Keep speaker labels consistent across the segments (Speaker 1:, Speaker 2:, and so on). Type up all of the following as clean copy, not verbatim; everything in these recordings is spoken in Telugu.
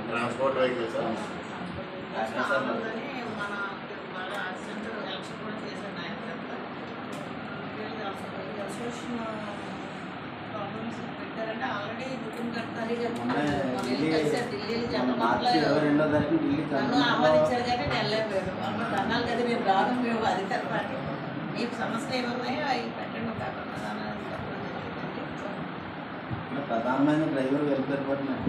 Speaker 1: ట్రాన్స్పోర్ట్ వెహికల్స్
Speaker 2: మన బాగా యాక్సిడెంట్ ఎలక్షన్ కూడా చేశాను నాయకులంతా అసోసియేషన్ ప్రాబ్లమ్స్ పెట్టారంటే ఆల్రెడీ నితిన్ గడ్కరీ కలిసారు ఢిల్లీలో నన్ను ఆహ్వానించారు కానీ నేను వెళ్ళలేకపోయాను వాళ్ళు ధర్నాలు కదా మేము రాదు మేము అధికార పార్టీ మీ సమస్యలు ఏమున్నాయో అవి పెట్టండి కాకుండా
Speaker 3: ప్రధానమైన డ్రైవర్ వెల్ఫేర్ పడినాయి.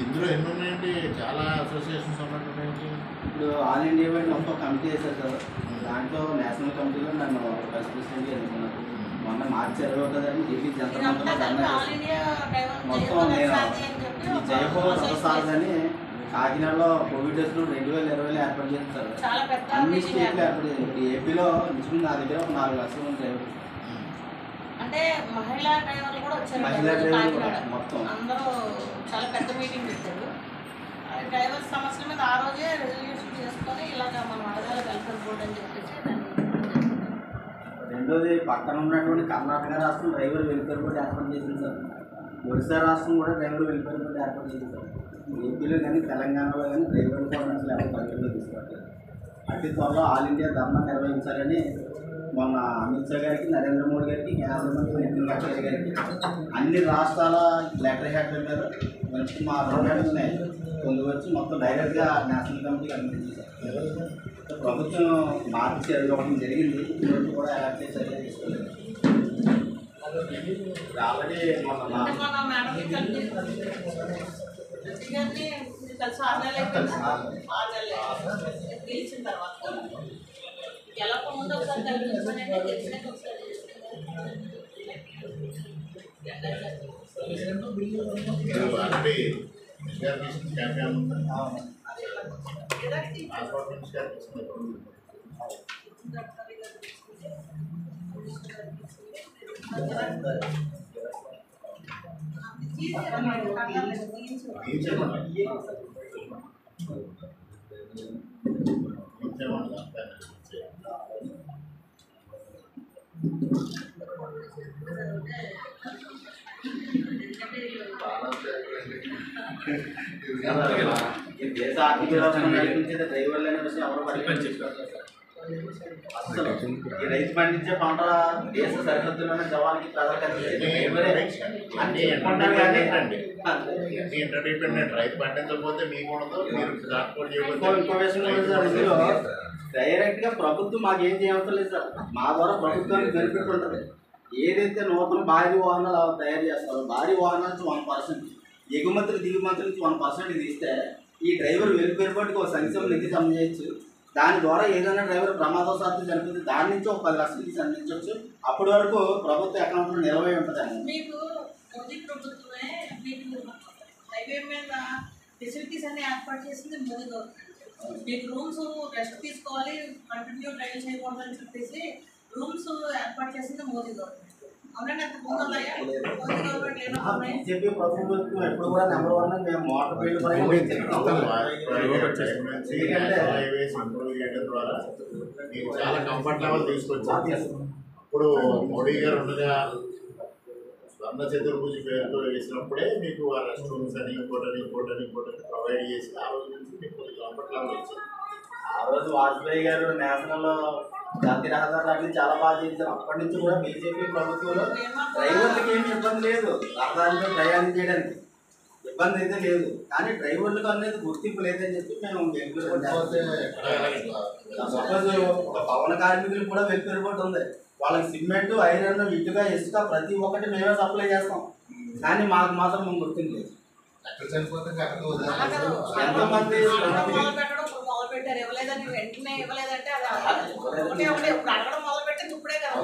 Speaker 1: ఇందులో ఎన్ని ఉన్నాయండి? చాలా అసోసియేషన్స్ ఉన్నట్టున్నాయండి.
Speaker 3: ఇప్పుడు ఆల్ ఇండియా వైడ్ మొత్తం కమిటీ వేశారు సార్. దాంట్లో నేషనల్ కమిటీలో నన్ను వైస్ ప్రెసిడెంట్గా ఎన్నుకున్నాను. మొన్న మార్చి 21 ఢిల్లీ జంతర్ మంతర్లో మొత్తం నేను ఈ జయహో రథసారథి అని కాకినాడలో కోవిడ్ టెస్టులు 2020లో ఏర్పాటు చేస్తారు. అన్ని స్టేట్లు ఏర్పాటు చేశారు. ఇప్పుడు ఏపీలో నిజంగా నా దగ్గర ఒక 4 లక్షల మంది డ్రైవర్లు
Speaker 2: అంటే మహిళా డ్రైవర్లు కూడా వచ్చారు.
Speaker 3: మొత్తం
Speaker 2: అందరూ చాలా పెద్ద మీటింగ్ పెట్టారు. డ్రైవర్ సమస్యల మీద ఆ రోజే రెజల్యూషన్ చేసుకొని ఇలాగ మనం అడగాలి వెల్ఫేర్ బోర్డు అని చెప్పేసి
Speaker 3: రెండోది పక్కన ఉన్నటువంటి కర్ణాటక రాష్ట్రం డ్రైవర్ వెల్ఫేర్ బోర్డు ఏర్పాటు చేసింది సార్. ఒడిశా రాష్ట్రం కూడా డ్రైవర్ వెల్ఫేర్ బోర్డు ఏర్పాటు చేసింది సార్. ఏపీలో కానీ తెలంగాణలో కానీ డ్రైవర్ బోర్డు అసలు ఎవరు పరిగణలో తీసుకోవట్లేదు. అతి త్వరలో ఆల్ ఇండియా ధర్నా నిర్వహించాలని మొన్న అమిత్ షా గారికి, నరేంద్ర మోడీ గారికి, కేంద్ర మంత్రి నితిన్ గడ్కరీ గారికి అన్ని రాష్ట్రాల లెటర్ హెడ్ మీద మంచి మా అభిప్రాయాన్ని పొందువచ్చి మొత్తం డైరెక్ట్గా నేషనల్ కమిటీకి అనుమతించారు. ప్రభుత్వం మార్చి ఇవ్వడం జరిగింది. ఈరోజు కూడా ఎలాంటి చర్యలు తీసుకోలేదు. ఆల్రెడీ
Speaker 2: గెలిచిన తర్వాత ఎలా ముందు ఒకసారి కల్పించమని గెలిచినాక ఒకసారి
Speaker 3: దేశ ఆర్థిక వ్యవస్థను నడిపించేది డ్రైవర్లు అనే విషయం ఎవరు పరిగణించారు. అసలు ఈ రైతు పండించే పంట దేశ సరిహద్దులోనే జవానికి ప్రజలకు
Speaker 1: రైతు పండించకపోతే మీకు ఉండదు.
Speaker 3: ఇంకో విషయం ఇందులో డైరెక్ట్గా ప్రభుత్వం మాకు ఏం చేయవసరం లేదు సార్. మా ద్వారా ప్రభుత్వానికి బెనిఫిట్ ఉంటుంది. ఏదైతే నూతన భారీ వాహనాలు తయారు చేస్తారో భారీ వాహనాల నుంచి 1% ఎగుమతులు దిగుమతుల నుంచి 1% ఇది ఇస్తే ఈ డ్రైవర్ వెల్ఫేర్ బోర్డుకి ఒక సంక్షేమ నిధి జమ చేయొచ్చు. దాని ద్వారా ఏదైనా డ్రైవర్ ప్రమాదవశాత్తు చనిపోతే దాని నుంచి ఒక 10 లక్షలు తీసి అందించవచ్చు. అప్పటి వరకు ప్రభుత్వ అకౌంట్లో నిలవై ఉంటుందండి.
Speaker 2: మీకు మోదీ ప్రభుత్వమే మీకు హైవే మీద ఫెసిలిటీస్ అన్ని ఏర్పాటు చేసింది మోదీ గవర్నమెంట్. మీకు రూమ్స్ రెస్ట్ తీసుకోవాలి, కంటిన్యూ డ్రైవ్ చేయకూడదు అని చెప్పేసి రూమ్స్ ఏర్పాటు చేసింది మోదీ గవర్నమెంట్. అవునండి, అంత ముందున్నాయా? మోదీ గవర్నమెంట్ ఏమన్నా
Speaker 3: బీజేపీ ప్రభుత్వం ఎప్పుడు కూడా నెంబర్ 1 మేము మోటార్ బిల్లు
Speaker 1: ద్వారా మీరు చాలా కంఫర్ట్ లెవెల్ తీసుకొచ్చారు. ఇప్పుడు మోడీ గారు ఉండగా స్వర్ణ చతుర్భుజి పేరుతో వేసినప్పుడే మీకు ఆ రెస్ట్ రూమ్స్ అని ఇంకోటని ప్రొవైడ్ చేసి ఆ రోజు నుంచి మీకు కంఫర్ట్ లెవెల్ వచ్చింది.
Speaker 3: ఆ రోజు వాజ్పేయి గారు నేషనల్ జాతీయ రహదారులు చాలా బాగా చేశారు. అప్పటి నుంచి కూడా బీజేపీ ప్రభుత్వంలో డ్రైవర్లకి ఏమి ఇబ్బంది లేదు. రహదారిలో ప్రయాణం చేయడానికి ఇబ్బంది అయితే లేదు. కానీ డ్రైవర్లకు అనేది గుర్తింపు లేదని చెప్పి మేము సపోజ్ ఒక భవన కార్మికులు కూడా వెల్ఫేర్ బోర్డు ఉంది. వాళ్ళకి సిమెంట్, ఐరన్, ఇటుక, ఇసుక ప్రతి ఒక్కటి మేమే సప్లై చేస్తాం. కానీ మాకు మాత్రం మేము గుర్తింపు లేదు. ఎంతమంది
Speaker 2: పెట్టారు ఇవ్వలేదని వెంటనే ఇవ్వలేదంటే అది ఒకటే ఇప్పుడు అడగడం మొదలు పెట్టింది ఇప్పుడే కదా.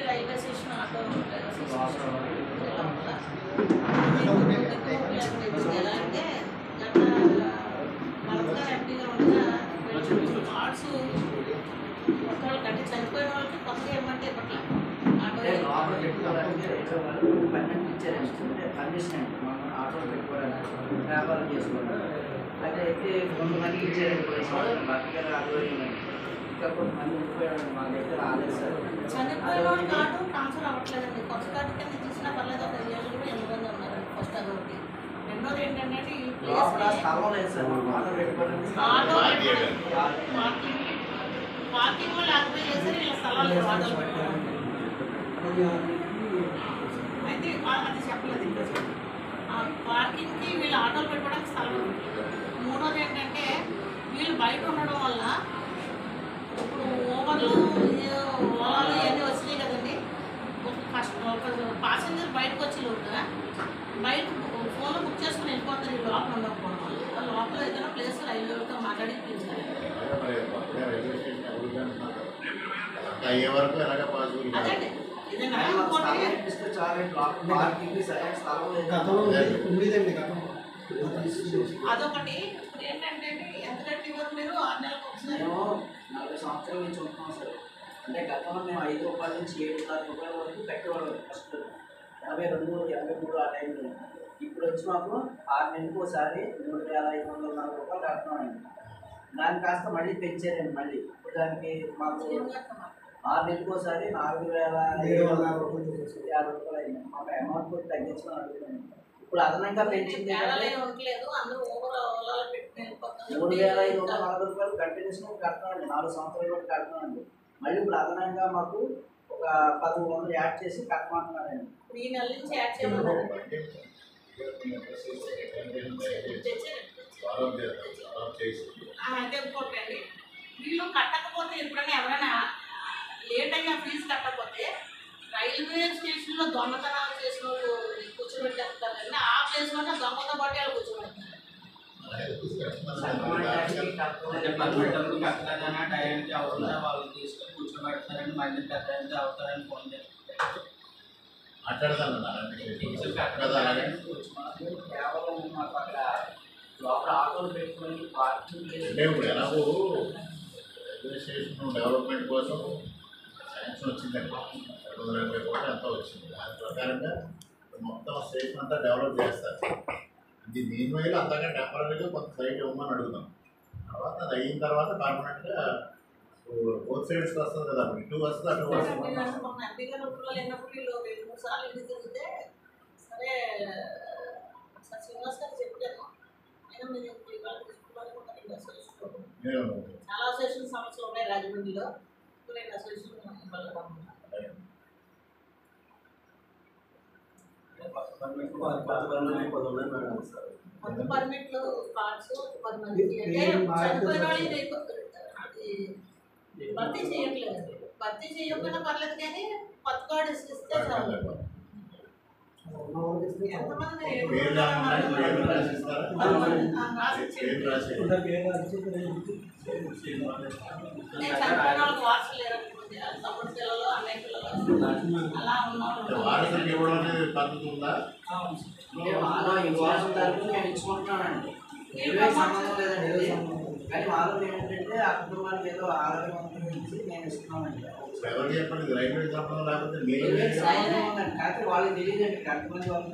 Speaker 2: రైల్వే స్టేషన్ ఆటో ఎలా అంటే గత భరత్గా ఎంపీగా ఉండగా ఆర్ట్స్ ఒకళ్ళు కట్టి చనిపోయిన వాళ్ళకి కొత్తగా ఏమంటే ఇప్పట్లో ఆటో
Speaker 4: పర్మిషన్ మనం ఆటోలు పెట్టుకోవడానికి వ్యాపారం చేసుకోవడం. అయితే
Speaker 3: కొంతమంది ఇచ్చారండి భర్త గారు ఆధ్వర్యంలో. ఇంకా కొంతమంది ఉండిపోయాడు, మాకైతే రాలేదు సార్.
Speaker 2: చనిపోయిన వాళ్ళు కార్డు ట్రాన్స్ఫర్ అవ్వట్లేదండి. ఫస్ట్ కార్డు కింద తీసినా పర్లేదు, ఒక 5 ఏళ్ళు కూడా 8 మంది ఉన్నారండి ఫస్ట్ అదొకటి. రెండోది ఏంటంటే ఈ
Speaker 3: లోపల స్థలం లేదు సార్, ఆటో పెట్టుకోవడానికి
Speaker 2: పార్కింగ్ వాళ్ళు ఆక్యుపై చేశారు, వీళ్ళ స్థలాలు లేవు ఆటోలు పెట్టుకోవడానికి. అయితే అది చెప్పలేదు ఇంకా పార్కింగ్కి వీళ్ళు ఆటోలు పెట్టుకోవడానికి స్థలం ఉంది. మూడోది ఏంటంటే వీళ్ళు బయట ఉండడం వల్ల ఇప్పుడు ఓవర్లు ఓలాలు ఇవన్నీ వచ్చినాయి కదండి. ఒక ప్యాసింజర్ బయటకు వచ్చి లోపల బయట ఫోన్లో బుక్ చేసుకుని వెళ్ళిపోతారు. ఈ లోపల ఉండకపోవడం వల్ల లోపల ఏదైనా ప్లేస్ రైల్వేతో మాట్లాడి పిలిచారు.
Speaker 1: అయ్యే వరకు ఎలాగ పాసిబుల్
Speaker 2: అదండి ఏదైనా అదొకటి. ఇప్పుడు ఏంటంటే ఎంత కట్టివ్వరు మీరు 6 నెలలకు ఒకసారి.
Speaker 3: 40 సంవత్సరాల నుంచి ఉంటున్నాం సార్. అంటే గతంలో మేము 5 రూపాయల నుంచి 7,000 రూపాయల వరకు కట్టేవాళ్ళం ఫస్ట్ 82, 83 ఆ టైంలో. ఇప్పుడు వచ్చి మాకు 6 నెలలకు ఒకసారి 3,540 రూపాయలు కడుతున్నామండి. దాన్ని కాస్త మళ్ళీ పెంచారండి. మళ్ళీ ఇప్పుడు దానికి మాకు 6 నెలలకు ఒకసారి 4,750 రూపాయలు అయింది. మాకు అమౌంట్ కూడా తగ్గించడం అడుగుతుంది. ఇప్పుడు అదనంగా పెంచింది 3,540 రూపాయలు కంటిన్యూస్గా కడుతున్నామండి. 4 సంవత్సరాలు కూడా కడుతున్నామండి. మళ్ళీ ఇప్పుడు అదనంగా మాకు ఒక 1,100 యాడ్ చేసి కట్టమంటున్నారండి.
Speaker 2: ఈ నెల నుంచి యాడ్ చేయమన్నారు. అయితే ఇంకోటండి, వీళ్ళు కట్టకపోతే ఎప్పుడైనా ఎవరైనా లేట్ అయినా ఫీజు కట్టకపోతే రైల్వే స్టేషన్లో దొంగతనాలు చేసిన వాళ్ళు కూర్చోబెట్టేస్తారు కానీ ఆ ప్లేస్లోనే దొంగతో పాటు వాళ్ళు కూర్చోబెడతారు.
Speaker 3: టైంకి అవుతుందా వాళ్ళు తీసుకొని కూర్చోబెడతారని మళ్ళీ టైంకి అవుతారని ఫోన్ చేస్తారు.
Speaker 1: మాట్లాడతాను
Speaker 3: కేవలం మాకు అక్కడ లోపల ఆటోలు పెట్టుకొని పార్కింగ్
Speaker 1: అంటే ఇప్పుడు ఎలాగో రైల్వే స్టేషన్ డెవలప్మెంట్ కోసం శాంక్షన్ వచ్చిందండి. 280 కోట్లు ఎంతో వచ్చింది. దాని ప్రకారంగా మొత్తం స్టేషన్ అంతా డెవలప్ చేస్తారు. ఇది దీని మీద అంతగా టెంపరీగా కొంత సైట్ ఇవ్వమని అడుగుతాం. తర్వాత అది అయిన తర్వాత పర్మనెంట్గా బోత్ సైడ్స్కి వస్తుంది కదా, అప్పుడు ఇటు వస్తుంది అటు వస్తుంది.
Speaker 2: ఎంపీ గారు వెళ్ళినప్పుడు వీళ్ళు 2-3 సార్లు ఇంటికి తిరిగితే సరే సార్ శ్రీనివాస్ గారు చెప్పాను. అయినా మీరు చాలా అసోసియేషన్ సమస్యలు ఉన్నాయి రాజమండ్రిలో. 2 అసోసియేషన్ కొత్త పర్మిట్లు కార్డ్స్ 10 మందికి అంటే చనిపోయిన వాళ్ళు అది భర్తీ చేయట్లేదు. భర్తీ చేయకపోయినా పర్లేదు కానీ కొత్త కార్డు ఇస్తే చాలు. ఎంతమంది చనిపోయిన వాళ్ళకి వారసులు లేరనుకోండి, తమ్ముడు పిల్లలు అన్నయ్య పిల్లలు అలా ఉన్నవాళ్ళు
Speaker 1: వారసులకు ఇవ్వడం అనేది పద్ధతి ఉందా?
Speaker 3: మేము ఇచ్చుకుంటున్నామండి. సంబంధం లేదండి. కానీ వాళ్ళు ఏంటంటే ఆ కుటుంబానికి ఏదో ఆరోగ్యం ఇచ్చి మేము ఇస్తున్నామండి.
Speaker 1: ఎవరు చెప్పండి రైల్వే సంబంధం లేకపోతే
Speaker 3: కాకపోతే వాళ్ళకి తెలియదండి. కట్టుమంది వాళ్ళు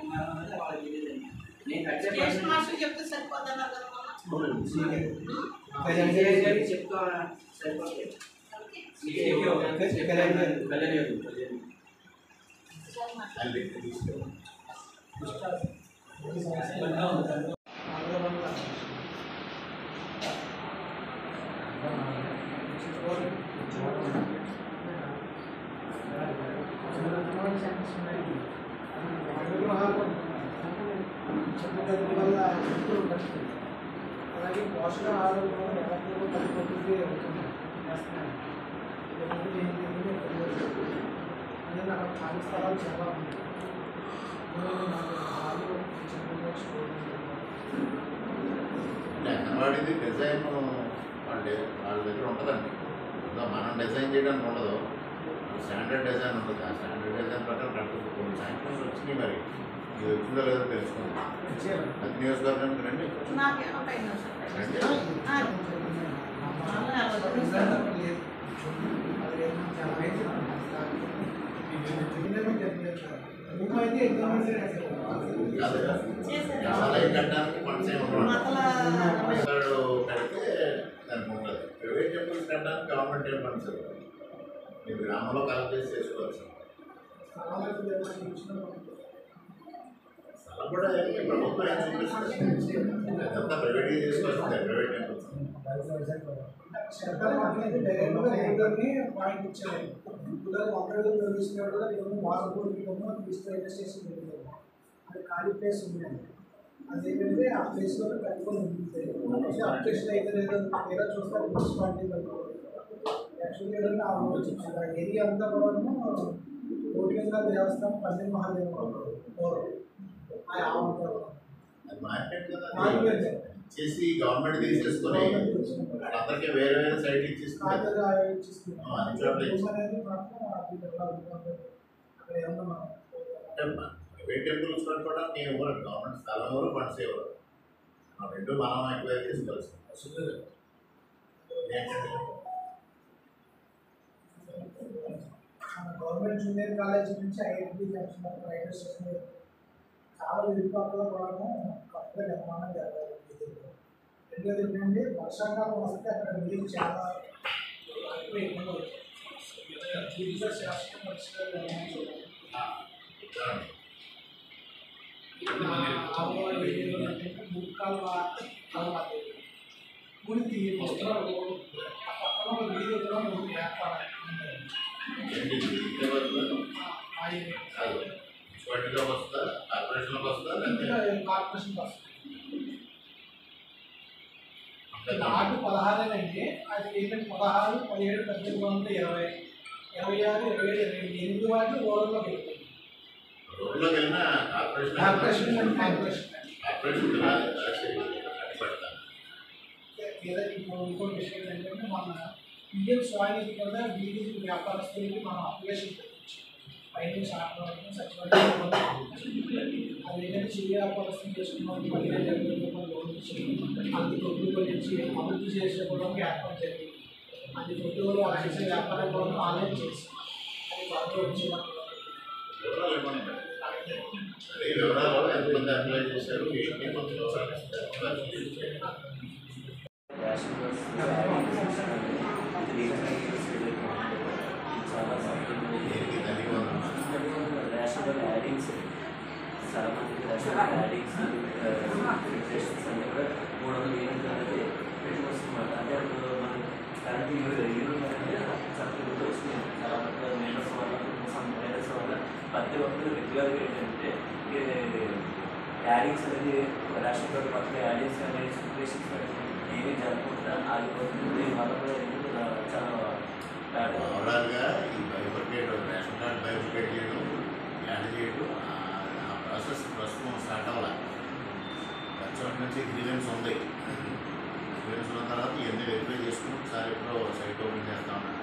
Speaker 3: ఉన్నారన్నది వాళ్ళకి తెలియదండి. నేను కట్టే
Speaker 2: చెప్తే సరిపోతున్నారు కదా
Speaker 3: చెప్తా సరిపోతుంది.
Speaker 4: అలాగే పోషకాహారం ఎలక్ట్రికల్ పరిపత్తులకి నేను అక్కడ ఖాళీ స్థలాలు చాలా ఉన్నాయి. నాకు
Speaker 1: అంగన్వాడీది డిజైన్ వాళ్ళ దగ్గర ఉంటుందండి. మనం డిజైన్ చేయడానికి ఉండదు, స్టాండర్డ్ డిజైన్ ఉంటుంది. ఆ స్టాండర్డ్ డిజైన్ ప్రకారం కట్టుకు కొన్ని శాంక్షన్స్ వచ్చినాయి. మరి ఇది వచ్చిందో లేదో తెలుసుకోండి. ప్రతి నియోజకవర్గానికి రండి.
Speaker 4: అయితే
Speaker 1: కట్టడానికి కొంచెం చేయడానికి గవర్నమెంట్ ఏం ఫండ్స్ మీరు గ్రామంలో కలెక్ట్ చేసి చేసుకోవచ్చు. స్థలం కూడా ప్రభుత్వం ఏం చూపిస్తుంది, అదంతా ప్రైవేట్గా చేసుకోవాల్సిందే. ప్రైవేట్ టెంపుల్స్
Speaker 4: పాయింట్ ఇచ్చారు. అందరూ నిర్వహిస్తున్నారు కూడా రిజిస్ట్రేషన్ అది ఖాళీ ప్లేస్ ఉంది. అదేంటంటే ఆ ప్లేస్లో కట్టుకొని ఉంటుంది. అప్లికేషన్ అయితే లేదా చూస్తారు మున్సిపాలిటీ యాక్చువల్లీ ఏంటంటే ఆ ఏరియా అంతా కూడా కోటిలింగ దేవస్థానం పందిరి మహాదేవ
Speaker 1: అది మార్కెట్ కదా చేసి గవర్నమెంట్ తీసేసుకొని అందరికీ వేరే వేరే సైట్ ఇచ్చేస్తుంది. అన్ని చోట్ల ప్రైవేట్ టెంపుల్స్ కూడా నేను ఇవ్వరు, గవర్నమెంట్ స్థలం ఇవ్వరు, ఫండ్స్ ఇవ్వరు. ఆ రెండు మనం ఎంక్వైరీ చేసుకోవాల్సింది.
Speaker 4: గవర్నమెంట్ జూనియర్ కాలేజ్ నుంచి ఐఐటి జంక్షన్ రైల్వే స్టేషన్ చాలా విరిపాకలో కూడా కొత్తగా నిర్మాణం జరగాలి. రెండోది ఏంటంటే వర్షాకాలం వస్తే అక్కడ నీరు చాలా ఎక్కువ ఇబ్బంది అవుతుంది. శాస్త్ర పరిష్కారం గుడికి వస్త్రాలు ఆ పక్కన వీధి కూడా ఏర్పడాలి.
Speaker 1: కార్పొరేషన్లోకి వస్తా
Speaker 4: కార్పొరేషన్ వస్తుంది. నాటు 16 అండి, అది ఏంటంటే 16, 17, 18, 20, 26, 27, 28 వాటి ఓవర్లో పెడుతుంది.
Speaker 1: రోడ్లోకి వెళ్ళినా కార్పొరేషన్
Speaker 4: ఇంకో విషయం ఏంటంటే మన ఇండియన్ సాయిల్ కదా వీధి వ్యాపారస్తులకి మనం అప్లికేషన్ పెట్టచ్చు. పైనుంచి ఆటలు సచివాలయం అదేంటంటే చిరు వ్యాపారస్తులు చేసుకున్నాం 15,000 లోన్ ఇచ్చి అది కొద్దిగా నుంచి అభివృద్ధి చేసుకోవడానికి ఏర్పాటు జరిగింది. అది కొద్దిగా చేసే వ్యాపారం కూడా ఆన్లైన్ చేసి అది బాగా వచ్చి
Speaker 1: వివరాలు ఎంతమంది అప్లై చేశారు ఏంటి కొంచెం
Speaker 3: రేషనల్ యాడింగ్స్ చాలా మందికి రేషనల్ యాడింగ్స్ రిజిస్ట్రేషన్స్ అన్నీ కూడా 300 యూనిట్లు అనేది పెట్టి వస్తుందన్నమాట. అంటే ఇప్పుడు మనం కరెంట్ యూనిట్ అనేది సబ్సిడీతో వస్తుంది. చాలా మంది మైనస్ వల్ల ప్రతి ఒక్కరు రెగ్యులర్గా ఏంటంటే యాడింగ్స్ అనేది రేషన్ కార్డు పక్కన యాడింగ్స్ అనేది సిచ్యువేషన్స్ ఏమీ జరగకుండా ఆగిపోతుంది. దీనివల్ల కూడా చాలా
Speaker 1: ఓవరాల్గా ఈ బైఫర్కేట్ రేషన్ కార్డు బైఫర్కేట్ చేయడం యాడ్ చేయడం ఆ ప్రాసెస్ ప్రస్తుతం స్టార్ట్ అవ్వాలి. వచ్చేటి నుంచి గ్రీవెన్స్ ఉంది. గ్రీవెన్స్ ఉన్న తర్వాత ఇవన్నీ వెరిఫై చేసుకుని ఒకసారి ఎప్పుడో సైట్ ఓపెన్ చేస్తా ఉన్నాను.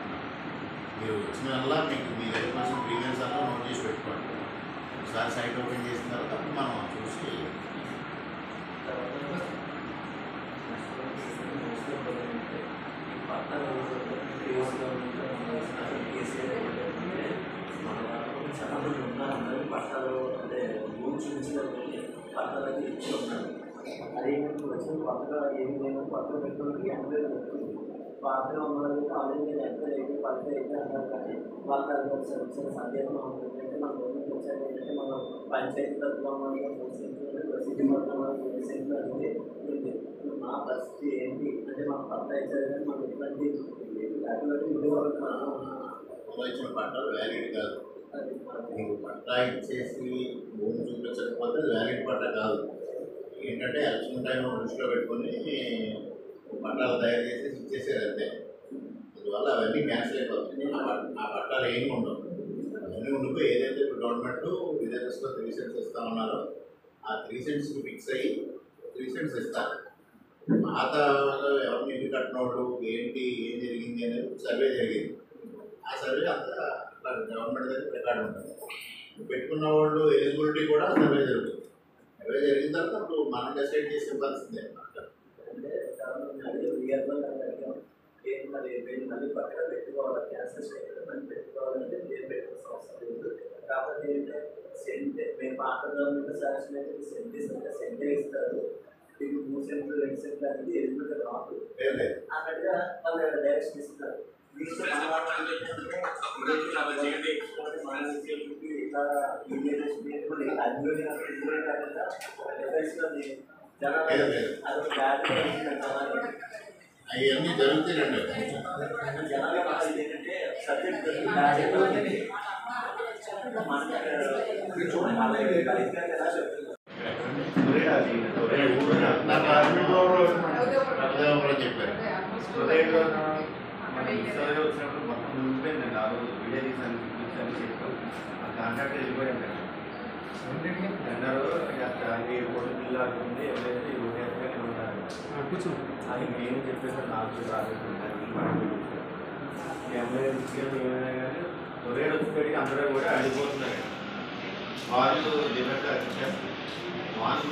Speaker 1: మీరు వచ్చిన వల్ల మీకు మీ దగ్గర గ్రీవెన్స్ అలా నోట్ చేసి పెట్టుకోండి. ఒకసారి సైట్ ఓపెన్ చేసిన తర్వాత మనం చూసి
Speaker 3: పట్టాలు అంటే భూమి చూపించడానికి పట్టాలకి ఇచ్చి ఉన్నాను. అదేంటంటే వచ్చిన కొత్తగా ఏమి లేదు, కొత్తగా పెట్టుకోవడానికి 80,000 పెట్టుకుంది. పాతగా ఉన్న వాళ్ళకి ఆల్రెడీ 80,000 10,000 అంటారు. కానీ వాళ్ళ ఒకసారి సందేహం ఏంటంటే మన గవర్నమెంట్ వచ్చాక ఏంటంటే మనం పంచాయతీ తరఫున సిటీ మొత్తం 3 సెంట్లు అనేది ఉంది. మా పరిస్థితి ఏంటి అంటే మాకు పట్టా ఇచ్చారు కానీ మాకు ఎట్లాంటి అటువంటి
Speaker 1: ఇచ్చిన పట్టాలు వ్యాలిడ్ కాదు. మీకు పట్టా ఇచ్చేసి భూమి చూపించకపోతే అది వ్యాలిడ్ పట్టా కాదు. ఏంటంటే ఎలక్షన్ టైం దృష్టిలో పెట్టుకొని పట్టాలు తయారు చేసి ఇచ్చేసారు అంతే. అందువల్ల అవన్నీ క్యాన్సిల్ అయిపోతుంది. ఆ పట్టాలు ఏమి ఉండవు. అవన్నీ ఉండిపోయి ఏదైతే ఇప్పుడు గవర్నమెంట్ విలేజెస్లో 3 సెంట్స్ ఇస్తా ఉన్నారో ఆ 3 సెంట్స్కి ఫిక్స్ అయ్యి 3 సెంట్స్ ఇస్తారు. పాత ఎవరిని ఇల్లు కట్టినోళ్ళు ఏంటి ఏం జరిగింది అనేది సర్వే జరిగింది. ఆ సర్వే అంతా అట్లా గవర్నమెంట్ దగ్గర రికార్డు ఉంటుంది. పెట్టుకున్న వాళ్ళు ఎలిజిబిలిటీ కూడా సర్వే జరుగుతుంది. సర్వే జరిగిన తర్వాత అప్పుడు మనం డిసైడ్ చేసి ఇవ్వాల్సిందే.
Speaker 3: మళ్ళీ పక్కన పెట్టుకోవాలి, క్యాన్సర్ మళ్ళీ పెట్టుకోవాలంటే నేను పెట్టుకోవాల్సిన అవసరం లేదు. కాబట్టి ఏంటంటే సెంటే మేము పాత గవర్నమెంట్ శాంక్షన్ అయితే సెంటే ఇస్తారు. ఇది 3 సెంట్లు 2 సెంట్లు అనేది ఎలిజిబిలిటీ రాదు
Speaker 1: లేదు
Speaker 3: అన్నట్టుగా వాళ్ళు డైరెక్షన్ ఇస్తున్నారు. దీంట్లో ఇట్లా అందులో కాకుండా డిఫెన్స్లో జనాలు అదొక బ్యాడ్
Speaker 1: అవన్నీ జరుగుతాయండి.
Speaker 3: జనాలు ఏంటంటే సబ్జెక్ట్
Speaker 1: చెప్పారు
Speaker 5: వచ్చినప్పుడు మొత్తం ఉండిపోయిందండి. ఆ రోజు వీడియో తీసాను చూపించాను చెప్పాను. ఆ కాంట్రాక్ట్ వెళ్ళిపోయాను అన్నారు. కోటి బిల్లు ఆడుతుంది ఎవరైతే అది నేను చెప్పేసాను. నాకు రాబోతున్నాను ఎమ్మెల్యే తీసుకెళ్ళి ఏమైనా కానీ కొరేడు వచ్చి అందరూ కూడా అడిగిపోతున్నారు. వాళ్ళు డిఫరెంట్ వాళ్ళు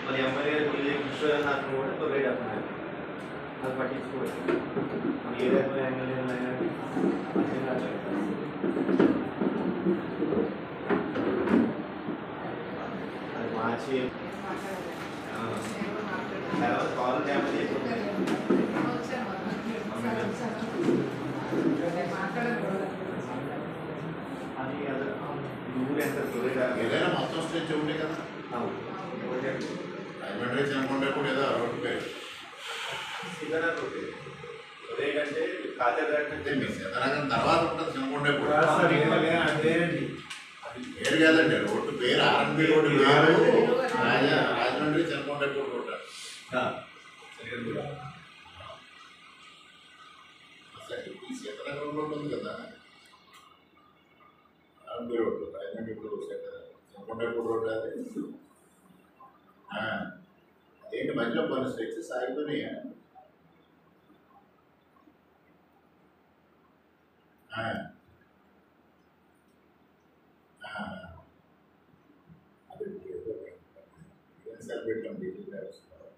Speaker 5: మరి ఎమ్మెల్యే విశ్వనాథ్ కూడా కొరేడు అంటున్నారు. అది పట్టించుకోవచ్చు. ఏ రకమైన ఎమ్మెల్యే అయినా అది మార్చి తర్వాత కాల్ డ్యామేజ్ అయిపోతుంది. అది ఊరు ఎంత
Speaker 1: ఏదైనా మొత్తం స్టేజ్ ఉండే కదా. రాజమండ్రి చనుకుంటే కూడా ఏదో రోడ్డు పేరు
Speaker 5: సిద్ధనా రోడ్డు ఏంటంటే కాజాగంటే
Speaker 1: మీ శతనగరం తర్వాత ఉంటుంది చనుకుంటే కూడా
Speaker 5: అదేనండి.
Speaker 1: పేరు కాదండి రోడ్డు పేరు ఆర్ఎన్బి రోడ్డు పేరు రాజమండ్రి చనుకుంటే కూడా రోడ్డు ఈ శతనగరం రోడ్డు ఉంది కదా ఆర్ఎన్బి రోడ్డు రాజమండ్రి చనుకుంటే కూడా రోడ్డు అది అదేంటి మధ్యలో కొన్ని స్ట్రెచెస్ ఆగిపోయినాయా? అది పెట్టాం డీటెయిల్ రాస్తారు.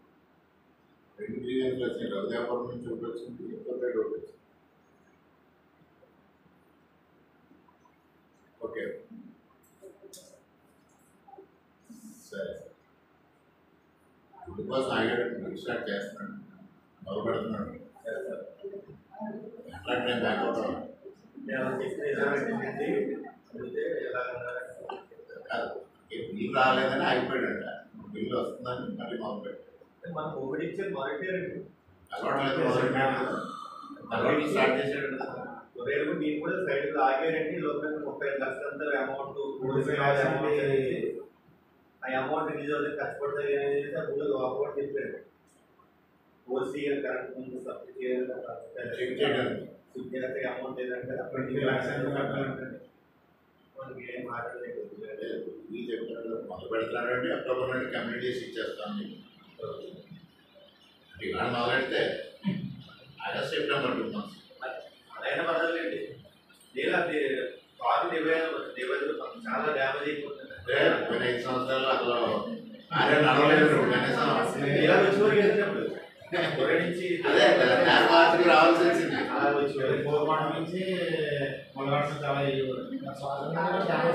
Speaker 1: 2 గ్రీవెన్స్ వచ్చినాయి. రఘుదేవపురం నుంచి ఒకటి వచ్చింది, కొత్తపేట ఒకటి వచ్చింది. ఓకే సరే అందుకోసం ఆగాడు రీస్టార్ట్ చేస్తున్నాడు మొదలు పెడుతున్నాడు. అట్లా నేను బ్యాక్ అవుతాను బిల్లు రాలేదని ఆగిపోయాడంట. బిల్లు వస్తుందని మళ్ళీ మొదలు పెట్టాడు.
Speaker 5: మనం ఒకటి ఇచ్చే మానిటర్
Speaker 1: అలవాట్లేదు మొదలు స్టార్ట్ చేసాడు కదా.
Speaker 5: రేపు మీరు కూడా సైడ్ ఆగారండి. లోపల 35 లక్షల అమౌంట్ ఆ అమౌంట్ రిలీజ్ అవుతుంది కష్టపడతాయి అనేది అప్పుడు అమౌంట్ చెప్పారు. ఓసీఎల్ కరెంట్ ముందు సబ్సిడీ చేస్తే అమౌంట్ ఏదంటే 20 లక్షలు మనకి ఏం మాట్లాడలేదు.
Speaker 1: ఈ చెప్తున్నాడు మొదలు పెడుతున్నాడంటే అక్టోబర్ నుండి కంప్లీట్ చేసి ఇచ్చేస్తాను. ఇవాళ మొదలెడితే ఆగస్ట్ సెప్టెంబర్ 2 months
Speaker 5: అదైనా పర్వాలేండి. లేదా అది కారు చాలా డ్యామేజ్ అయిపోతుంది.
Speaker 1: 5 సంవత్సరాలు అసలు ఆరే నడవలేదు కనీసం.
Speaker 5: ఇలా వచ్చి
Speaker 1: అదే మార్చికి రావాల్సి వచ్చింది.
Speaker 4: కోరపాటు నుంచి మొదలవడం చాలా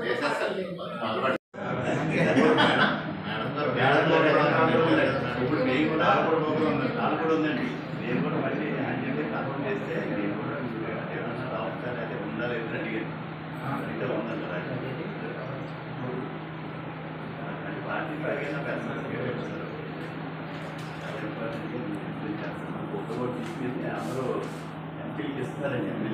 Speaker 1: చేసేస్తారు మొదలు
Speaker 5: ఇప్పుడు నేను కూడా నాలుగు కూడా ఉందండి. నేను కూడా మళ్ళీ ఆయన చెప్పి కన్ఫర్మ్ చేస్తే నేను కూడా ఏమన్నా రావచ్చు అయితే ఉండాలి అడిగాను. అంటే ఉండాలి కదా అంటే పార్టీ ప్రయోజనం పెడతారు. ఒక్క కూడా తీసుకెళ్ళి అందరూ ఎంపీకి ఇస్తున్నారండి.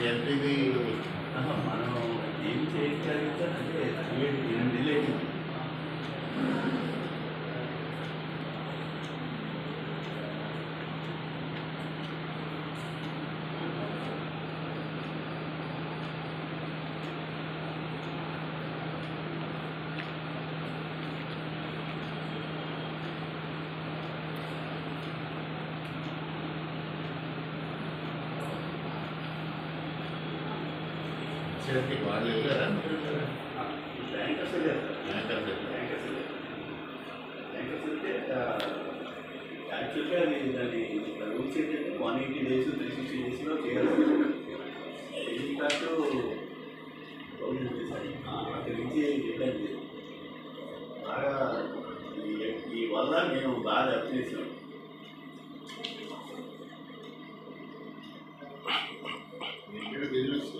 Speaker 5: ఎమ్మెల్యే మనం ఏం చేయగలుగుతానంటే 8 ఏళ్ళు
Speaker 1: వాళ్ళు వెళ్ళారా?
Speaker 5: బ్యాంకర్స్ వెళ్ళారు. బ్యాంకర్స్ వెళ్తే యాక్చువల్గా అది రూల్స్ ఏంటంటే 180 days 360 daysలో చేయాలి. ఇన్ఫాక్ట్ అక్కడి నుంచి ఏంటంటే బాగా ఈ వల్ల మేము బాగా అప్ చేసాం.
Speaker 1: బిజినెస్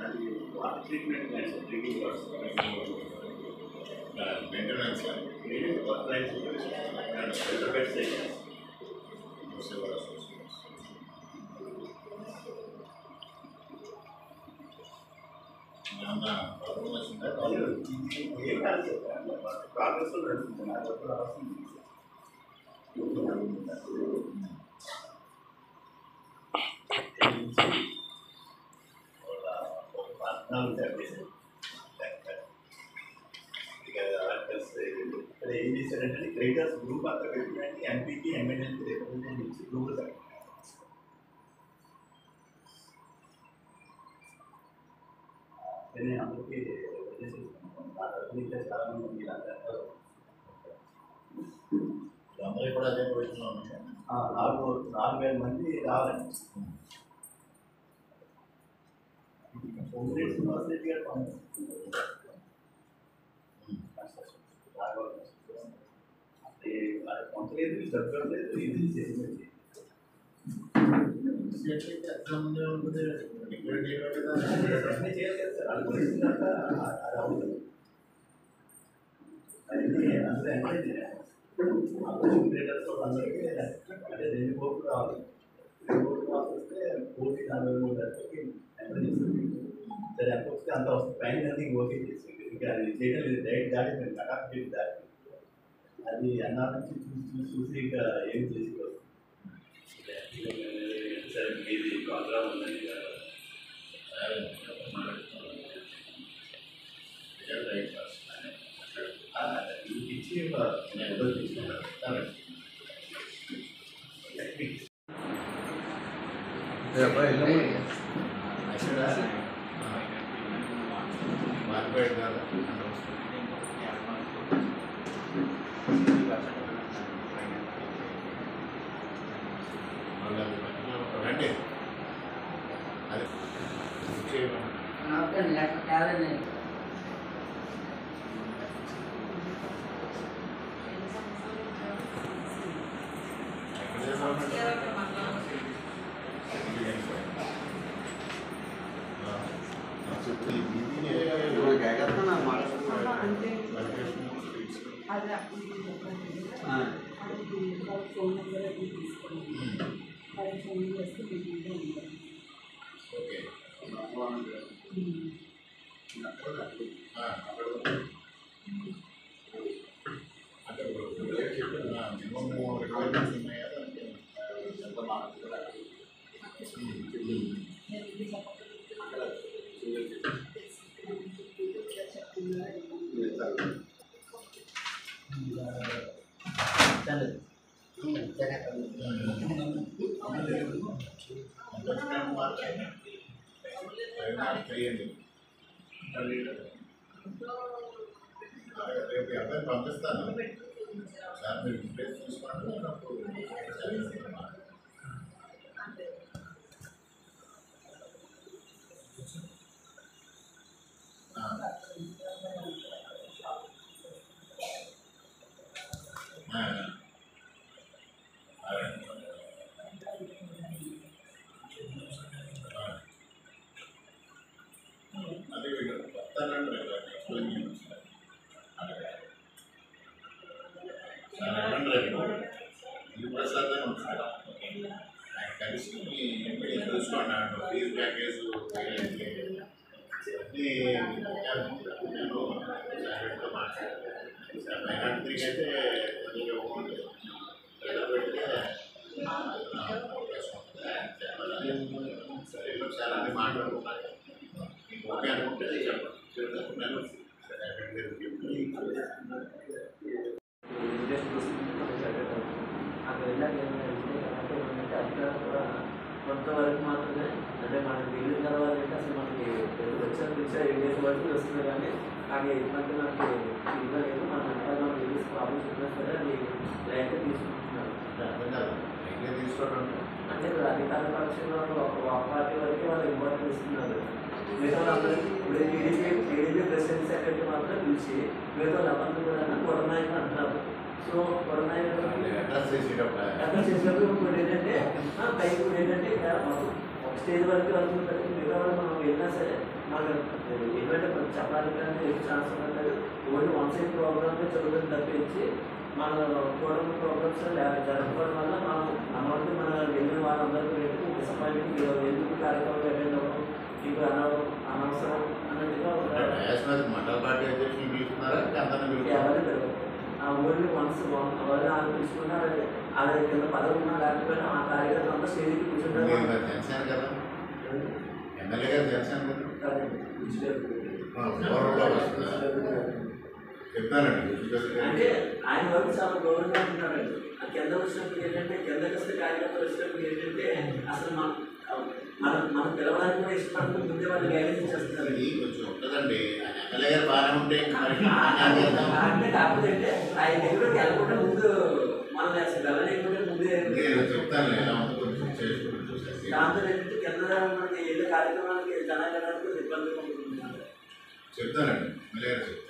Speaker 5: అది water treatment drinking water
Speaker 1: maintenance ఏమన్నా ప్రాబ్లం వచ్చిందా?
Speaker 5: ఏం కాదు ప్రాగ్రెస్ నడుస్తుంది. నాకు ఎప్పుడు అవసరం ఇక్కడ ఏం చేశారంటే క్రెడిటర్స్ గ్రూప్ అంతా పెట్టినట్టు ఎంపీకి ఎమ్మెల్యేకి రిప్రజెంటేషన్ ఇచ్చి గ్రూప్ అందరికీ రిప్రజెంటేషన్ చాలా మంది ఉంది.
Speaker 1: అందరూ కూడా అదే ప్రయత్నంలో ఉన్నాయి.
Speaker 5: 4,000 మంది రావాలండి. యూనివర్సిటీ గారు పంపలేదు, చెప్పలేదు, ఇది చేసింది.
Speaker 1: ఎంతమంది ఉంటుంది డిక్లేర్ చేయడం కదా
Speaker 5: అన్నీ చేయాలి సార్. అది గురించినాక అది అవుతుంది. అన్నీ అందరూ క్రియేటర్స్ అందరికీ అంటే 2 కోట్లు రావాలి. 2 కోట్లు వస్తే 1,43,00,000 సరే ఎంత వస్తే అంత వస్తుంది. పైన అన్ని ఓకే చేసి ఇంకా అది చేయడం లేదు. డైరెక్ట్ దాటి మేము కటాఫ్ చేసి దాటి అది అన్నా నుంచి చూసి ఇంకా ఏం చేసుకోవచ్చు. సరే మీది కాంట్రా ఉందని ఇచ్చి తీసుకుంటారు.
Speaker 1: మార్కెట్ కాదా రండి అది రేపు అబ్బాయి పంపిస్తాను సార్. మీరు ప్లేస్ చూసుకోండి. అదే వీళ్ళు వస్తానంటే ఎక్స్ప్లెయిన్ చేయండి సార్. ప్రసాద్ అని ఉంటాడు, ఆయన కలిసి మీరు చూసుకోండి. ఫీజ్ ప్యాకేజ్ అన్నీ నేను సార్తో మాట్లాడాను. సార్ మైనార్టీకి అయితే కొద్దిగా పెడితే సరే సార్ అన్నీ మాట్లాడుకున్నాను. మీకు ఓకే అనుకుంటే చెప్పండి. నేను
Speaker 3: అక్కడ వెళ్ళాక ఏమంటే అధికారులు కూడా కొంతవరకు మాత్రమే అంటే మనకి వెళ్ళిన తర్వాత అంటే అసలు మనకి వచ్చే 8 days వరకు వస్తుంది. కానీ అది మధ్య మనకి ఇవ్వలేదు. మన వెంటనే మనం రిలీజ్ ప్రాబ్లమ్స్ ఉన్నా సరే అది లైట్గా తీసుకుంటున్నారు.
Speaker 1: అర్థం కాదు అయితే తీసుకోవడం
Speaker 6: అంటే అధికార పక్షంలో ఒక పార్టీ వరకు వాళ్ళు ఇంపార్టెన్స్ ఇస్తున్నారు. మిగతా వాళ్ళందరికీ ఇప్పుడు టీడీపీ ప్రెసిడెంట్ సెక్రటరీ మాత్రం పిలిచి మిగతా వాళ్ళందరూ కూడా కొడనాయకులు అంటున్నారు. సో కొడనాయకులు
Speaker 1: అడ్రస్ చేసేటప్పుడు
Speaker 6: అర్థం చేసినప్పుడు ఇప్పుడు ఏంటంటే పైకి ఇప్పుడు ఏంటంటే ఒక స్టేజ్ వరకు వెళ్తున్నట్టు మిగతా వాళ్ళు మనం వెళ్ళినా సరే మాకు ఏంటంటే చెప్పడానికి కానీ ఎక్కువ ఛాన్స్ ఉంటుంది. ఓన్లీ వన్ సైడ్ ప్రోగ్రామ్లో చదువుతుంది తప్పించి మన కూడని ప్రోగ్రామ్స్ జరగకపోవడం వల్ల మనం అమౌంట్ మన వెళ్ళిన వాళ్ళందరికీ డిసప్పాయింట్ ఎందుకు కార్యక్రమాలు అటెండ్ అవ్వడం మీకు అనవసరం అన్నట్టుగా
Speaker 1: మండల పార్టీ అధ్యక్షులు పిలుస్తున్నారా
Speaker 6: ఎవరు తెలియదు. ఓన్లీ వన్స్ వాళ్ళు తీసుకున్నారు. అది కింద పదవి ఉన్నా లేకపోయినా ఆ కార్యకర్త అంతా స్టేజ్కి కూర్చుంటారు.
Speaker 1: జనసేన కదా ఎమ్మెల్యే గారు జనసేన కదా చెప్తానండి.
Speaker 6: అంటే ఆయన వరకు చాలా గౌరవంగా ఉంటున్నారండి. ఆ కింద వచ్చినప్పుడు ఏంటంటే కిందకి వస్తే కార్యకర్తలు వచ్చినప్పుడు ఏంటంటే అసలు మనం పిలవడానికి కూడా ఇష్టపడుతూ ముందే వాళ్ళు గైడెన్స్ ఇచ్చేస్తున్నారు.
Speaker 1: ఇది కొంచెం ఉంటుందండి. ఎమ్మెల్యే గారు బాగానే ఉంటే
Speaker 6: అంటే కాకపోతే అంటే ఆయన దగ్గర వెళ్ళకుండా ముందు మనం వెళ్ళలేకుంటే ముందే
Speaker 1: చెప్తాను ఎలా ఉందో కొంచెం చేసుకుంటూ చూసేసి
Speaker 6: దాంతో ఏంటంటే కింద మనకి ఏ కార్యక్రమాలకి జనానికి ఇబ్బందిగా ఉంటుంది.
Speaker 1: చెప్తానండి ఎమ్మెల్యే గారు చెప్తాను.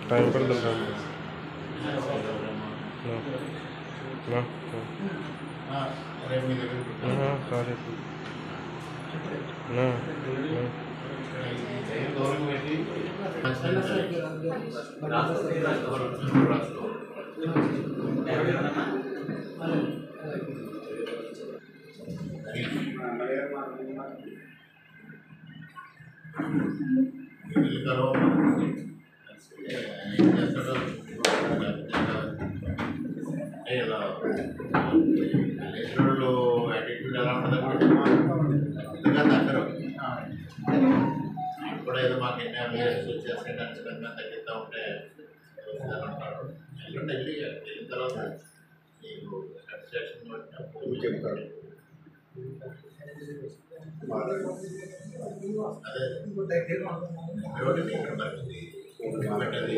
Speaker 7: टाइम पर दो
Speaker 1: రేపు మీ దగ్గర
Speaker 7: सारे ना
Speaker 1: గౌరవం పెట్టి కాలేజీలో యాటిట్యూడ్ ఎలా ఉంటుంది దగ్గర ఇప్పుడు ఏదో మాకు ఎన్ని అవేర్నెస్ వచ్చేస్తాయి ఖచ్చితంగా తగ్గిస్తూ ఉంటే అంటాడు. ఎందుకంటే వెళ్ళిన తర్వాత మీకు సాటిస్ఫాక్షన్ బట్టి చెప్తాడు. అదే ఎవరిని ఇక్కడ పడుతుంది పెట్టది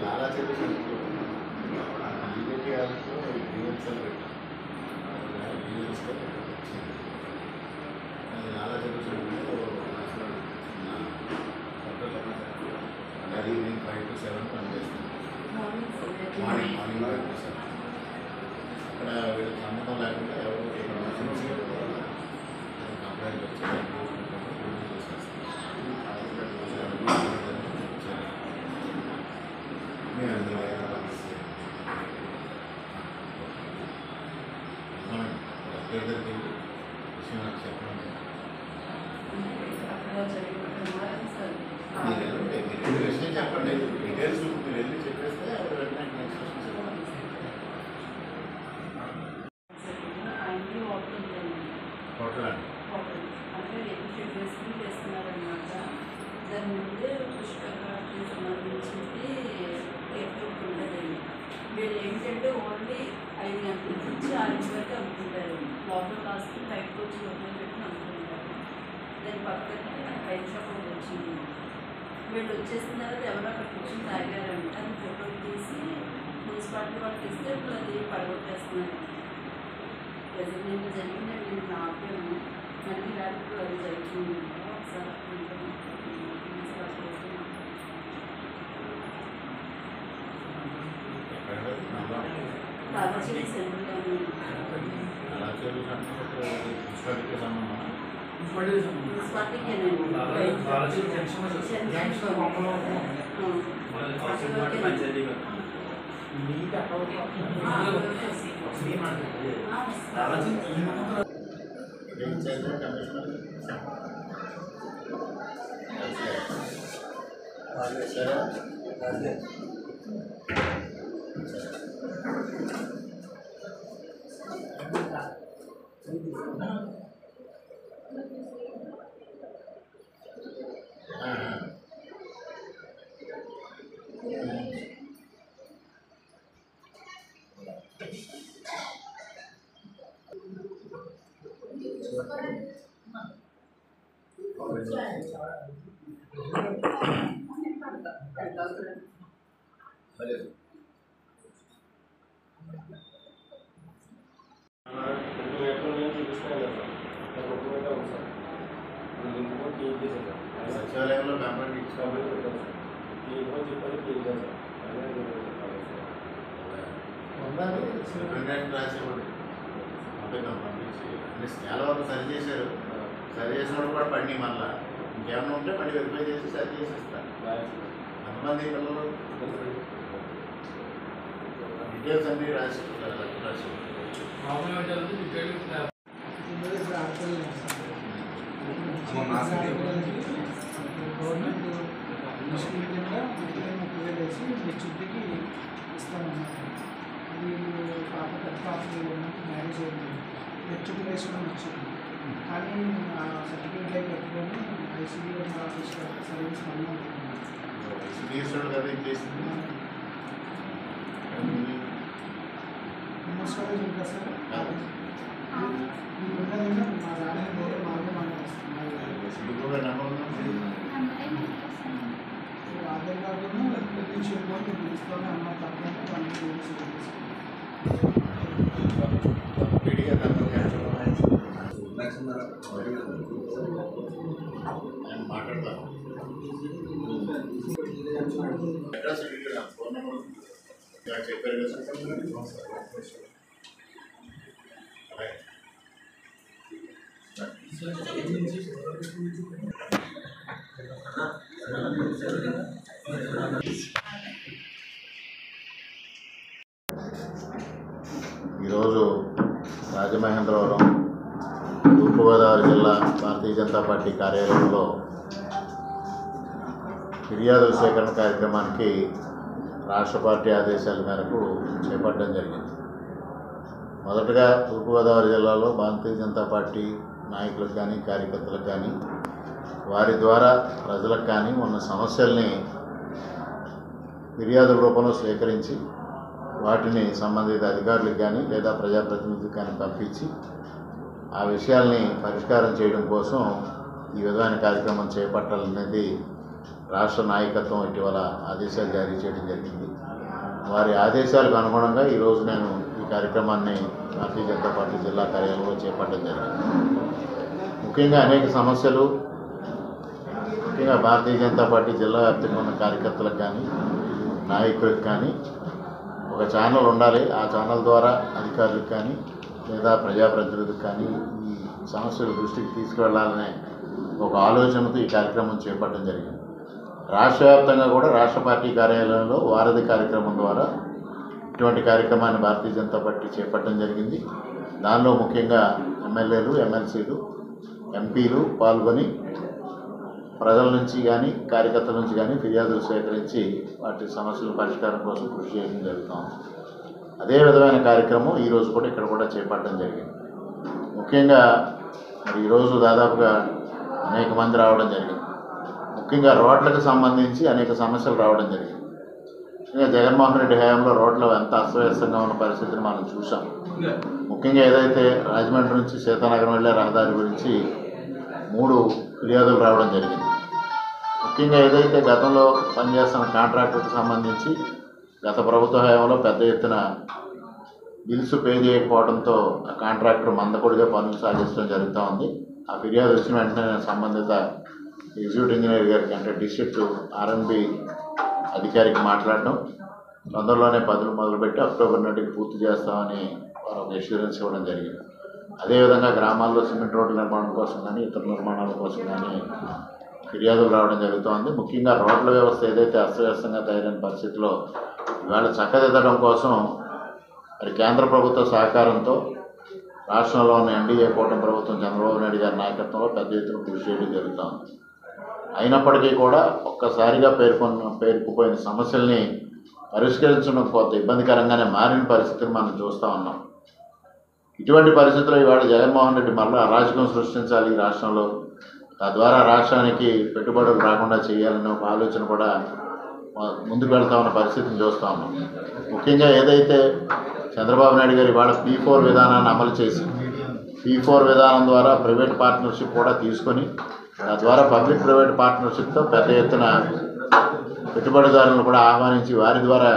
Speaker 1: లాలా చెల్లి బీజేపీ వాళ్ళతో డిఎన్సీలు పెట్టాం. లాలా చెల్లి అది ఈవినింగ్ 5 to 7 పనిచేస్తాను. మార్నింగ్ 5 to 7 అక్కడ వీళ్ళకి నమ్మకం లేకుండా ఎవరు కంప్లైంట్ వచ్చి చెప్పండి డీటెయిల్స్ మీరు వెళ్ళి చెప్పేస్తే అప్పుడు వెంటనే హోటల్ అండి
Speaker 8: అంటే ఎడ్యుకేట్ చేసుకుని చేస్తున్నారనమాట. దాని ముందే పుష్కరానికి సంబంధించింది ఎఫెక్ట్ ఉంటుందండి. వీళ్ళు ఏంటంటే ఓన్లీ 5 గంటల నుంచి 6 వరకు అమ్ముకుంటారు. లోపల కాస్ట్ బయటకు వచ్చి లోపల పెట్టి అమ్ముకుంటారు. దాని పక్కనే బయట షాప్ ఒకటి వచ్చింది. వీళ్ళు వచ్చేసిన తర్వాత ఎవరో అక్కడ కూర్చొని తాగారంట. అది ఫోటోలు తీసి మున్సిపాలిటీ వాళ్ళకి ఇస్తే ఇప్పుడు అది పడగొట్టేస్తున్నారు. ప్రెసిడెంట్ జరిగిందండి. నేను ఆపాను. మళ్ళీ రాత్రి అది జరుగుతుంది. ఒకసారి కావాల్సిన సెంటర్లోనే
Speaker 1: అలా చదువుకుంటే సంబంధం
Speaker 8: మున్సిపాలిటీకేనండి
Speaker 1: సచివాలయంలో కంప్లైంట్ ఇచ్చుకోవాలి. సూపరింటెండెంట్ రాసేవాడు పంపించి అన్ని స్కాల వరకు సరి చేశారు. సరి చేసినప్పుడు కూడా పండి మళ్ళీ ఇంకేమన్నా ఉంటే మళ్ళీ వెరిఫై చేసి సరి చేసేస్తాను. ఎంతమంది పిల్లలు డీటెయిల్స్ అన్నీ రాసి
Speaker 4: గవర్నమెంట్ స్కూల్ కింద 30,000 వేసి మెచ్యూరిటీకి ఇస్తామన్నారు. వీళ్ళు పాప పెద్ద పాపకి మ్యారేజ్ అయింది, మెచ్యూరిటీ వేసుకొని వచ్చింది. కానీ ఆ సర్టిఫికేట్ అయి పెట్టుకొని ఐసీడీ ఆఫీస్ సర్వీస్ మళ్ళీ ఉమెన్స్ కాలేజ్ ఇంకా సార్ మీరు ఉన్నదంటే మా రాణి వేరే మార్గం ఆధార్ కార్డును నుంచి పిలుస్తాను అన్న తప్పని
Speaker 1: మాట్లాడతాను. ఫోన్ నెంబర్ చెప్పారు కదా. ఈరోజు రాజమహేంద్రవరం తూర్పుగోదావరి జిల్లా భారతీయ జనతా పార్టీ కార్యాలయంలో ఫిర్యాదుల సేకరణ కార్యక్రమానికి రాష్ట్ర పార్టీ ఆదేశాల మేరకు చేపట్టడం జరిగింది. మొదటగా తూర్పుగోదావరి జిల్లాలో భారతీయ జనతా పార్టీ నాయకులకు కానీ కార్యకర్తలకు కానీ వారి ద్వారా ప్రజలకు కానీ ఉన్న సమస్యల్ని ఫిర్యాదుల రూపంలో స్వీకరించి వాటిని సంబంధిత అధికారులకు కానీ లేదా ప్రజాప్రతినిధులకు కానీ పంపించి ఆ విషయాల్ని పరిష్కారం చేయడం కోసం ఈ విధమైన కార్యక్రమం చేపట్టాలనేది రాష్ట్ర నాయకత్వం ఇటీవల ఆదేశాలు జారీ చేయడం జరిగింది. వారి ఆదేశాలకు అనుగుణంగా ఈరోజు నేను ఈ కార్యక్రమాన్ని భారతీయ జనతా పార్టీ జిల్లా కార్యాలయంలో చేపట్టడం జరిగింది. ముఖ్యంగా అనేక సమస్యలు ముఖ్యంగా భారతీయ జనతా పార్టీ జిల్లా వ్యాప్తంగా ఉన్న కార్యకర్తలకు కానీ నాయకులకు కానీ ఒక ఛానల్ ఉండాలి. ఆ ఛానల్ ద్వారా అధికారులకు కానీ లేదా ప్రజాప్రతినిధులకు కానీ ఈ సమస్యల దృష్టికి తీసుకువెళ్లాలనే ఒక ఆలోచనతో ఈ కార్యక్రమం చేపట్టడం జరిగింది. రాష్ట్ర వ్యాప్తంగా కూడా రాష్ట్ర పార్టీ కార్యాలయంలో వారధి కార్యక్రమం ద్వారా ఇటువంటి కార్యక్రమాన్ని భారతీయ జనతా పార్టీ చేపట్టడం జరిగింది. దానిలో ముఖ్యంగా ఎమ్మెల్యేలు, ఎమ్మెల్సీలు, ఎంపీలు పాల్గొని ప్రజల నుంచి కానీ కార్యకర్తల నుంచి కానీ ఫిర్యాదులు సేకరించి వాటి సమస్యల పరిష్కారం కోసం కృషి చేయడం జరుగుతుంది. అదే విధమైన కార్యక్రమం ఈరోజు కూడా ఇక్కడ కూడా చేపట్టడం జరిగింది. ముఖ్యంగా మరి ఈరోజు దాదాపుగా అనేక మంది రావడం జరిగింది. ముఖ్యంగా రోడ్లకు సంబంధించి అనేక సమస్యలు రావడం జరిగింది. ఇంకా జగన్మోహన్ రెడ్డి హయాంలో రోడ్లు ఎంత అస్తవ్యస్తంగా ఉన్న పరిస్థితిని మనం చూసాం. ముఖ్యంగా ఏదైతే రాజమండ్రి నుంచి సీతానగరం వెళ్ళే రహదారి గురించి 3 ఫిర్యాదులు రావడం జరిగింది. ముఖ్యంగా ఏదైతే గతంలో పనిచేస్తున్న కాంట్రాక్టర్కి సంబంధించి గత ప్రభుత్వ హయాంలో పెద్ద ఎత్తున బిల్స్ పే చేయకపోవడంతో ఆ కాంట్రాక్టర్ మందకొడిగా పనులు సాగించడం జరుగుతూ ఉంది. ఆ ఫిర్యాదు వచ్చిన వెంటనే సంబంధిత ఎగ్జిక్యూటివ్ ఇంజనీర్ గారికి అంటే డిస్ట్రిక్ట్ ఆర్ఎన్బి అధికారికి మాట్లాడడం, తొందరలోనే పనులు మొదలుపెట్టి అక్టోబర్ నాటికి పూర్తి చేస్తామని వారు ఒక ఎష్యూరెన్స్ ఇవ్వడం జరిగింది. అదేవిధంగా గ్రామాల్లో సిమెంట్ రోడ్ల నిర్మాణం కోసం కానీ ఇతర నిర్మాణాల కోసం కానీ ఫిర్యాదులు రావడం జరుగుతోంది. ముఖ్యంగా రోడ్ల వ్యవస్థ ఏదైతే అస్తవ్యస్తంగా తయారైన పరిస్థితిలో ఇవాళ చక్కదిద్దడం కోసం మరి కేంద్ర ప్రభుత్వ సహకారంతో రాష్ట్రంలో ఉన్న ఎన్డీఏ కూటమి ప్రభుత్వం చంద్రబాబు నాయుడు గారి నాయకత్వంలో పెద్ద ఎత్తున కృషి చేయడం జరుగుతోంది. అయినప్పటికీ కూడా ఒక్కసారిగా పేరుకుపోయిన సమస్యల్ని పరిష్కరించడం కొంత ఇబ్బందికరంగానే మారిన పరిస్థితిని మనం చూస్తూ ఉన్నాం. ఇటువంటి పరిస్థితుల్లో ఇవాళ జగన్మోహన్ రెడ్డి మళ్ళీ అరాచకం సృష్టించాలి ఈ రాష్ట్రంలో, తద్వారా రాష్ట్రానికి పెట్టుబడులు రాకుండా చేయాలనే ఒక ఆలోచన కూడా ముందుకు వెళ్తా ఉన్న పరిస్థితిని చూస్తూ ఉన్నాం. ముఖ్యంగా ఏదైతే చంద్రబాబు నాయుడు గారు ఇవాళ P4 విధానాన్ని అమలు చేసి P4 విధానం ద్వారా ప్రైవేట్ పార్ట్నర్షిప్ కూడా తీసుకొని తద్వారా పబ్లిక్ ప్రైవేట్ పార్ట్నర్షిప్తో పెద్ద ఎత్తున పెట్టుబడిదారులను కూడా ఆహ్వానించి వారి ద్వారా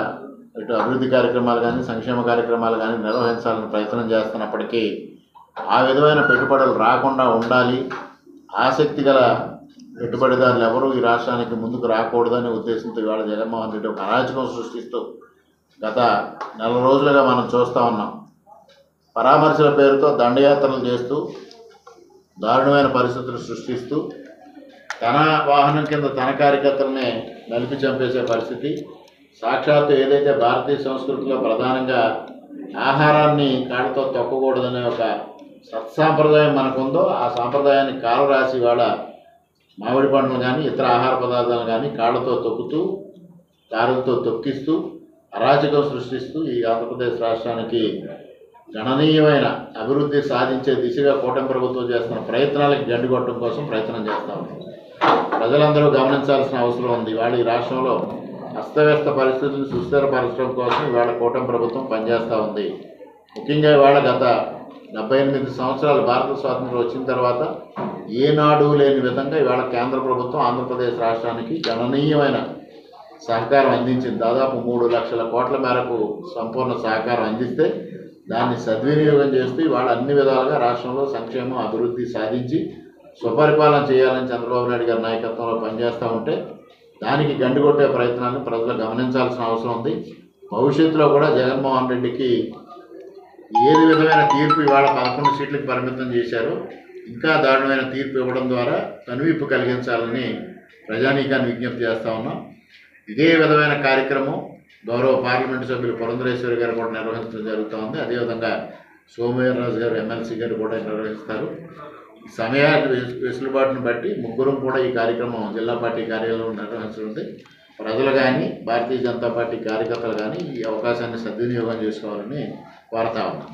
Speaker 1: ఇటు అభివృద్ధి కార్యక్రమాలు కానీ సంక్షేమ కార్యక్రమాలు కానీ నిర్వహించాలని ప్రయత్నం చేస్తున్నప్పటికీ ఆ విధమైన పెట్టుబడులు రాకుండా ఉండాలి, ఆసక్తి గల పెట్టుబడిదారులు ఎవరూ ఈ రాష్ట్రానికి ముందుకు రాకూడదనే ఉద్దేశంతో ఇవాళ జగన్మోహన్ రెడ్డి ఒక అరాచకం సృష్టిస్తూ గత నెల రోజులుగా మనం చూస్తూ ఉన్నాం. పరామర్శల పేరుతో దండయాత్రలు చేస్తూ దారుణమైన పరిస్థితులు సృష్టిస్తూ తన వాహనం కింద తన కార్యకర్తలనే నలిపి చంపేసే పరిస్థితి. సాక్షాత్తు ఏదైతే భారతీయ సంస్కృతిలో ప్రధానంగా ఆహారాన్ని కాళ్ళతో తొక్కకూడదనే ఒక సత్సాంప్రదాయం మనకుందో ఆ సాంప్రదాయాన్ని కాలరాసి వాళ్ళ మామిడి పండ్లు కానీ ఇతర ఆహార పదార్థాలు కానీ కాళ్ళతో తొక్కుతూ కారులతో తొక్కిస్తూ అరాచకం సృష్టిస్తూ ఈ ఆంధ్రప్రదేశ్ రాష్ట్రానికి గణనీయమైన అభివృద్ధి సాధించే దిశగా కూటమి ప్రభుత్వం చేస్తున్న ప్రయత్నాలకు గండికొట్టడం కోసం ప్రయత్నం చేస్తూ ఉంది. ప్రజలందరూ గమనించాల్సిన అవసరం ఉంది. ఇవాళ ఈ రాష్ట్రంలో అస్తవ్యస్త పరిస్థితులను సుస్థిరపరచడం కోసం ఇవాళ కూటమి ప్రభుత్వం పనిచేస్తూ ఉంది. ముఖ్యంగా ఇవాళ గత 78 సంవత్సరాలు భారత స్వాతంత్రం వచ్చిన తర్వాత ఏనాడు లేని విధంగా ఇవాళ కేంద్ర ప్రభుత్వం ఆంధ్రప్రదేశ్ రాష్ట్రానికి గణనీయమైన సహకారం అందించింది. దాదాపు 3 లక్షల కోట్ల మేరకు సంపూర్ణ సహకారం అందిస్తే దాన్ని సద్వినియోగం చేస్తూ ఇవాళ అన్ని విధాలుగా రాష్ట్రంలో సంక్షేమం అభివృద్ధి సాధించి స్వపరిపాలన చేయాలని చంద్రబాబు నాయుడు గారి నాయకత్వంలో పనిచేస్తూ ఉంటే దానికి గండికొట్టే ప్రయత్నాన్ని ప్రజలు గమనించాల్సిన అవసరం ఉంది. భవిష్యత్తులో కూడా జగన్మోహన్ రెడ్డికి ఏది విధమైన తీర్పు ఇవాళ 11 సీట్లకు పరిమితం చేశారో ఇంకా దారుణమైన తీర్పు ఇవ్వడం ద్వారా కనువిప్పు కలిగించాలని ప్రజానీకాన్ని విజ్ఞప్తి చేస్తూ ఉన్నాం. ఇదే విధమైన కార్యక్రమం గౌరవ పార్లమెంటు సభ్యులు పురంధరేశ్వరి గారు కూడా నిర్వహించడం జరుగుతూ ఉంది. అదేవిధంగా సోమవీర్రాజు గారు ఎమ్మెల్సీ గారు కూడా నిర్వహిస్తారు. ఈ సమయాన్ని వెసులుబాటును బట్టి ముగ్గురం కూడా ఈ కార్యక్రమం జిల్లా పార్టీ కార్యాలయంలో నిర్వహించనుంది. ప్రజలు కానీ భారతీయ జనతా పార్టీ కార్యకర్తలు కానీ ఈ అవకాశాన్ని సద్వినియోగం చేసుకోవాలని కోరుతా ఉన్నాం.